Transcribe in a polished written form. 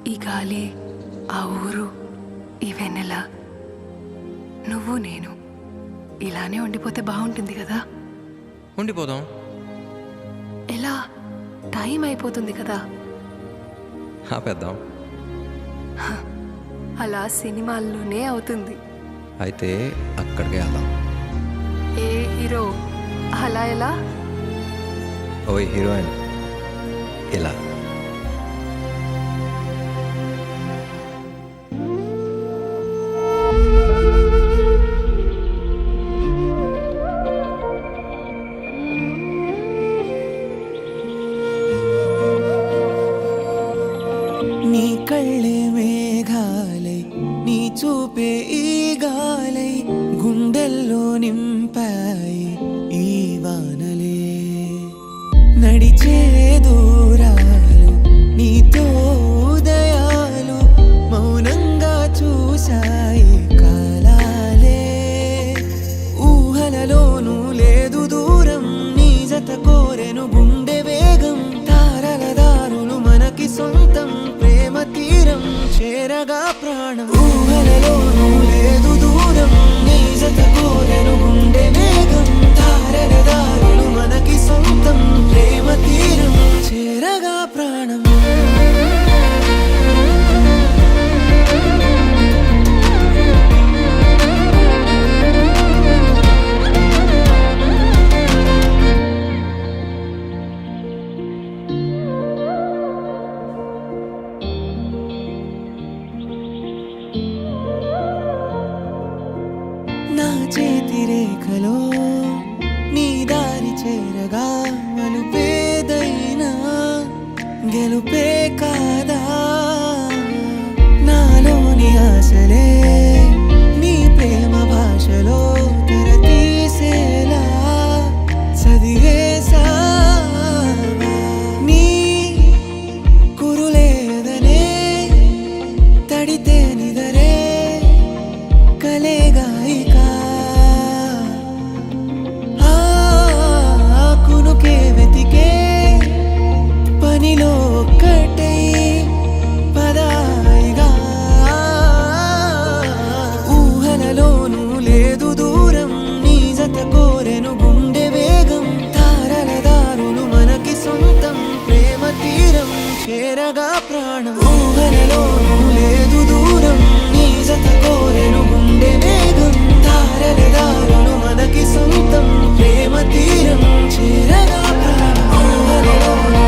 ఈ గాలి, ఆ ఊరు, ఈ వెన్నెల, నువ్వు నేను ఇలానే ఉండిపోతే బాగుంటుంది కదా. ఉండిపోదాం. ఎలా? టైం అయిపోతుంది కదా. ఆపేద్దాం. అలా సినిమాల్లోనే అవుతుంది. అయితే అక్కడికే వెళ్దాం. ఏ హీరో అలా ఎలా? ఓ హీరోయిన్ ఇలా. నీ కళ్ళే మేఘాలై, నీ చూపే ఈ గాలై, గుండెల్లో నింపాయి ఈ వానలే. నడిచే దూరాలు, నీతో ఉదయాలు, మౌనంగా చూశాయి కాలాలే. ఊహలలోనూ లేదు దూరం, నీ జత కోరెను గుండె వేగం. తారల దారులు మనకి సొంతం, ప్రేమ తీరం చేరగా ప్రాణం. ఊహలలోనూ లేదు దూరం, నీ జత కోరెను గుండె వేగం. తారల దారులు మనకి సొంతం, ప్రేమ తీరం చేరగా ప్రాణం. నా చేతి రేఖలో నీ దారి చేరగా, మలుపేదైనా గెలుపే కాదా. నాలోని ఆశలే నీ ప్రేమ భాషలో తెర తీసేలా చదివేసా. నీ కురులేదనే తడితే నిదరే కలేగాయికా. కునుకే వెతికే పనిలో ఒక్కటై పదాయిగా. ఊహలలోనూ లేదు దూరం, నీ జత కోరెను గుండె వేగం. తారల దారులు మనకి సొంతం, ప్రేమ తీరం చేరగా ప్రాణం. ఊహలలోనూ లేదు దూరం, నీ జత కోరెను గుండె వేగం. తారల దారులు మనకి సొంతం, ప్రేమ తీరం చేరగా ప్రాణం. ఊహలలోనూ